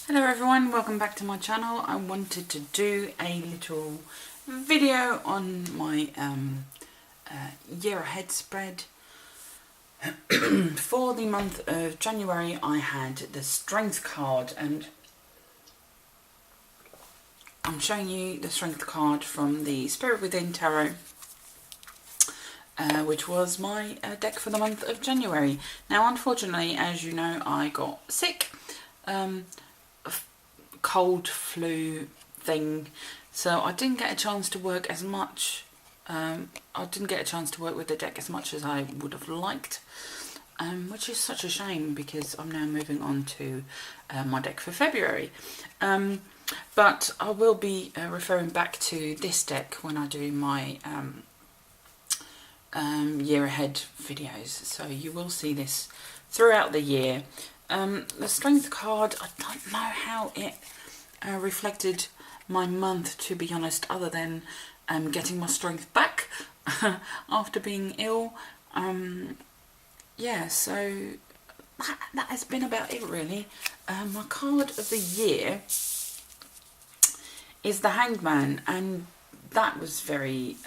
Hello everyone, welcome back to my channel. I wanted to do a little video on my year ahead spread. For the month of January I had the Strength card, and I'm showing you the Strength card from the Spirit Within Tarot, which was my deck for the month of January. Now unfortunately, as you know, I got sick. Cold flu thing, so I didn't get a chance to work as much. I didn't get a chance to work with the deck as much as I would have liked, which is such a shame because I'm now moving on to my deck for February. But I will be referring back to this deck when I do my year ahead videos, so you will see this throughout the year. The Strength card, I don't know how it reflected my month, to be honest, other than getting my strength back after being ill. Yeah, so that has been about it really. My card of the year is the Hanged Man, and that was very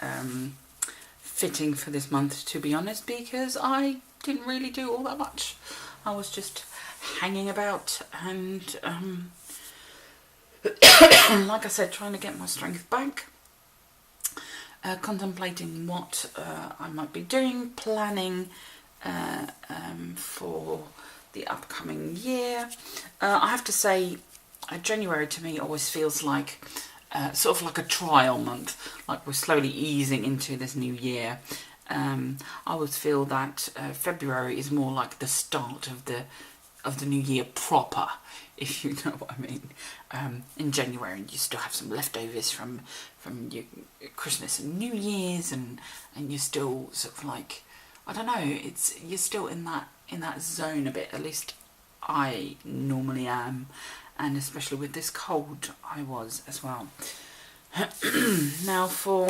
fitting for this month, to be honest, because I didn't really do all that much. I was just hanging about and like I said, trying to get my strength back, contemplating what I might be doing, planning for the upcoming year. I have to say, January to me always feels like sort of like a trial month, like we're slowly easing into this new year. I always feel that February is more like the start of the new year proper, if you know what I mean. In January you still have some leftovers from your Christmas and New Year's, and you're still sort of like, I don't know, you're still in that zone a bit. At least I normally am, and especially with this cold I was as well. Now for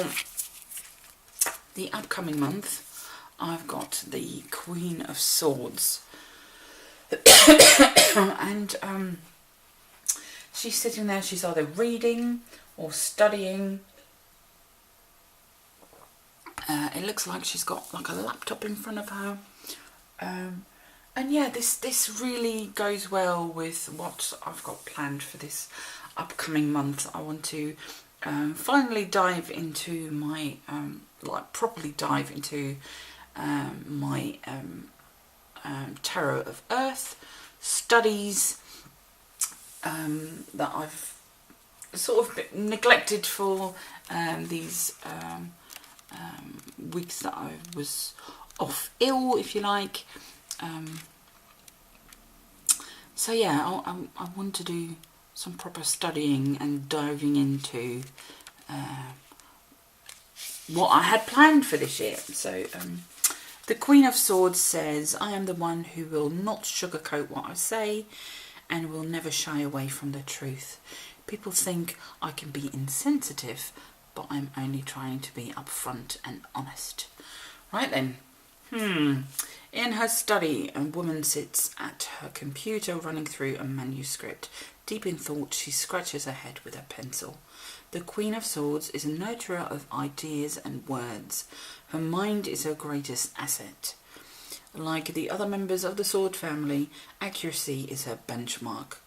the upcoming month I've got the Queen of Swords. And she's sitting there, she's either reading or studying. It looks like she's got like a laptop in front of her. And yeah, this really goes well with what I've got planned for this upcoming month. I want to finally dive into my, like properly dive into my Tarot of Earth studies that I've sort of neglected for these weeks that I was off ill, if you like. So yeah, I want to do some proper studying and diving into what I had planned for this year. So the Queen of Swords says, I am the one who will not sugarcoat what I say and will never shy away from the truth. People think I can be insensitive, but I'm only trying to be upfront and honest. Right then. In her study, a woman sits at her computer running through a manuscript. Deep in thought, she scratches her head with a pencil. The Queen of Swords is a nurturer of ideas and words. Her mind is her greatest asset. Like the other members of the Sword family, accuracy is her benchmark.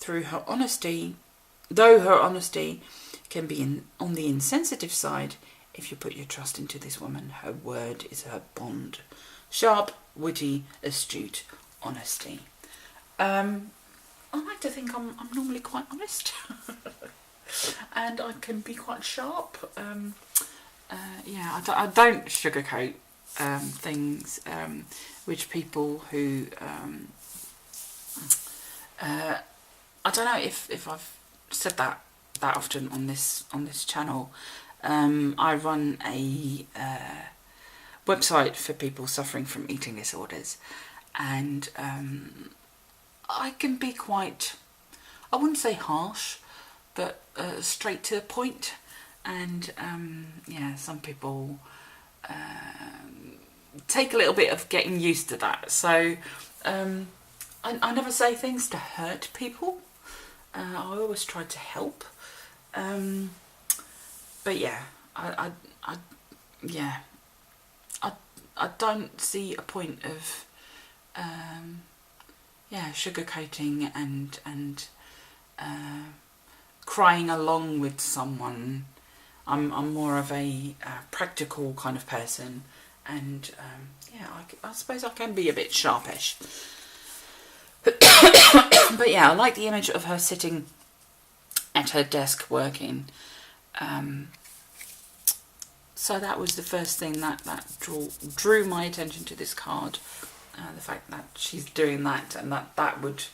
Though her honesty can be on the insensitive side, if you put your trust into this woman, her word is her bond. Sharp, witty, astute, honesty. I like to think I'm normally quite honest. And I can be quite sharp. Yeah, I don't sugarcoat things, which people who I don't know if I've said that often on this channel. I run a website for people suffering from eating disorders, and I can be quite, I wouldn't say harsh, but straight to the point. And yeah, some people take a little bit of getting used to that. So I never say things to hurt people. I always try to help. But yeah, yeah, I don't see a point of yeah, sugarcoating and crying along with someone. I'm more of a practical kind of person, and yeah, I suppose I can be a bit sharpish. But yeah, I like the image of her sitting at her desk working. So that was the first thing that drew my attention to this card. The fact that she's doing that, and that would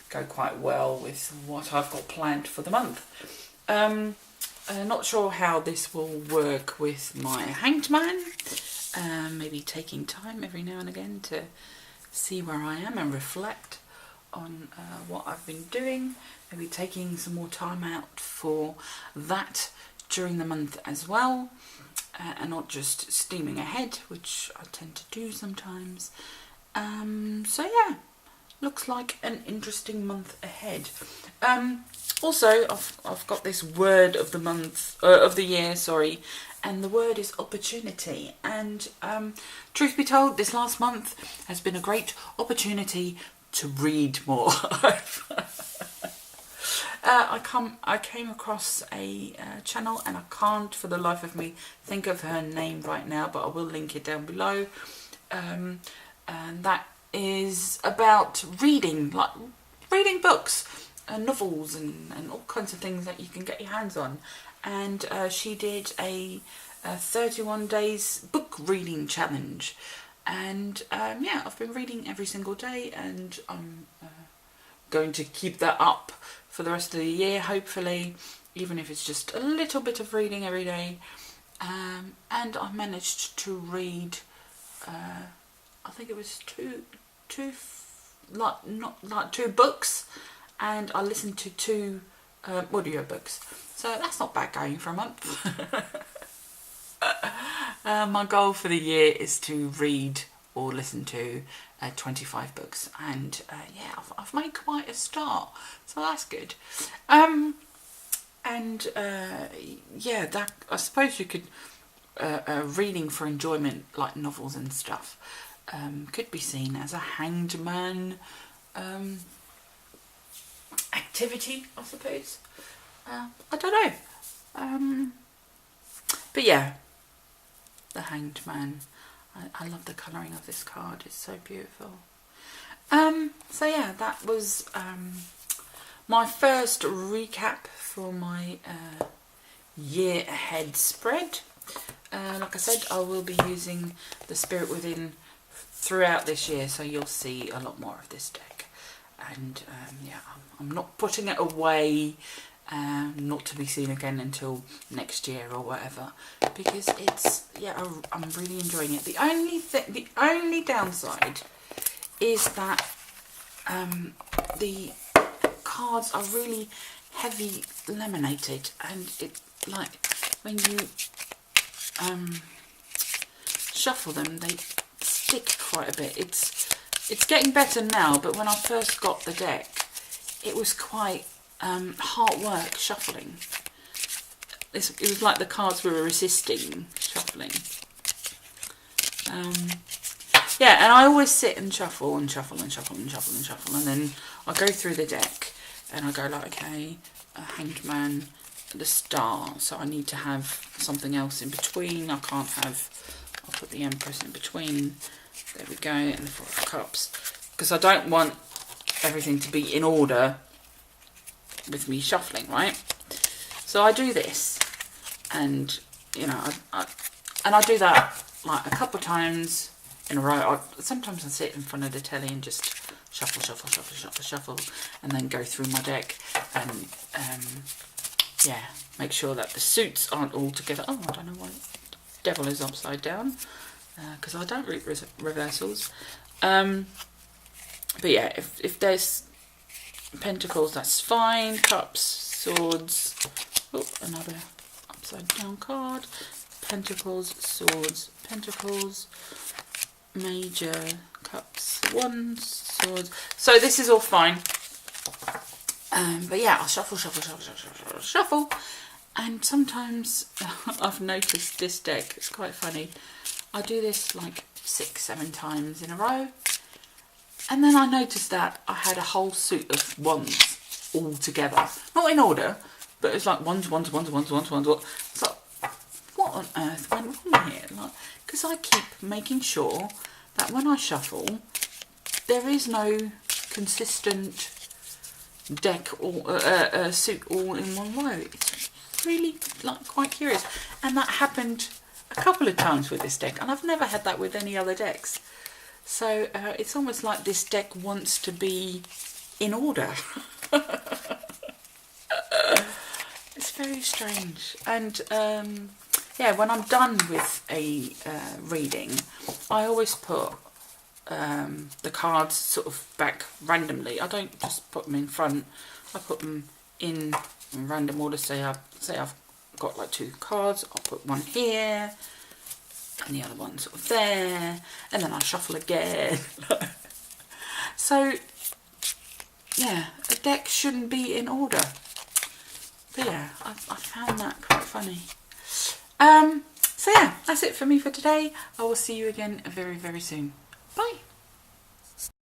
go quite well with what I've got planned for the month. Not sure how this will work with my Hanged Man. Maybe taking time every now and again to see where I am and reflect on what I've been doing. Maybe taking some more time out for that during the month as well, and not just steaming ahead, which I tend to do sometimes. So yeah, looks like an interesting month ahead. Also, I've got this word of the month, of the year, sorry, and the word is opportunity. And truth be told, this last month has been a great opportunity to read more. I came across a channel, and I can't for the life of me think of her name right now, but I will link it down below. And that is about reading, like reading books and novels and all kinds of things that you can get your hands on. And she did a 31 days book reading challenge, and yeah, I've been reading every single day, and I'm going to keep that up for the rest of the year, hopefully, even if it's just a little bit of reading every day. And I managed to read I think it was two books, and I listened to 2 audio books. So that's not bad going for a month. My goal for the year is to read or listen to 25 books, and yeah, I've made quite a start, so that's good. And yeah, that, I suppose you could reading for enjoyment, like novels and stuff, could be seen as a Hanged Man activity, I suppose. I don't know. But yeah, the Hanged Man. I love the colouring of this card. It's so beautiful. So yeah, that was my first recap for my year ahead spread. Like I said, I will be using the Spirit Within throughout this year, so you'll see a lot more of this deck. And yeah, I'm not putting it away, not to be seen again until next year or whatever, because it's, yeah, I'm really enjoying it. The only downside is that the cards are really heavy laminated, and it, like, when you shuffle them, they stick quite a bit. It's getting better now, but when I first got the deck, it was quite hard work shuffling. It was like the cards were resisting shuffling. Yeah, and I always sit and shuffle and shuffle and shuffle and shuffle and shuffle, and then I go through the deck and I go like, okay, a Hanged Man, the Star, so I need to have something else in between. I can't have, I'll put the Empress in between, there we go, and the 4 of Cups, because I don't want everything to be in order with me shuffling, right? So I do this, and you know, I do that like a couple of times in a row. Sometimes I sit in front of the telly and just shuffle, shuffle, shuffle, shuffle, shuffle, and then go through my deck and yeah, make sure that the suits aren't all together. Oh, I don't know why Devil is upside down, because I don't read reversals. But yeah, if there's Pentacles, that's fine. Cups, Swords, oh, another upside down card. Pentacles, Swords, Pentacles, Major, Cups, Wands, Swords. So this is all fine. But yeah, I'll shuffle, shuffle. And sometimes I've noticed this deck, it's quite funny. I do this like 6-7 times in a row. And then I noticed that I had a whole suit of ones all together. Not in order, but it's like ones. It's like, what on earth went wrong here? Like, because I keep making sure that when I shuffle, there is no consistent deck or suit all in one row. It's really like quite curious, and that happened a couple of times with this deck, and I've never had that with any other decks. So it's almost like this deck wants to be in order. It's very strange. And yeah, when I'm done with a reading, I always put the cards sort of back randomly. I don't just put them in front. I put them in random order. Say I've got like 2 cards. I'll put one here and the other one sort of there, and then I'll shuffle again. So yeah, a deck shouldn't be in order. But yeah, I found that quite funny. So yeah, that's it for me for today. I will see you again very, very soon.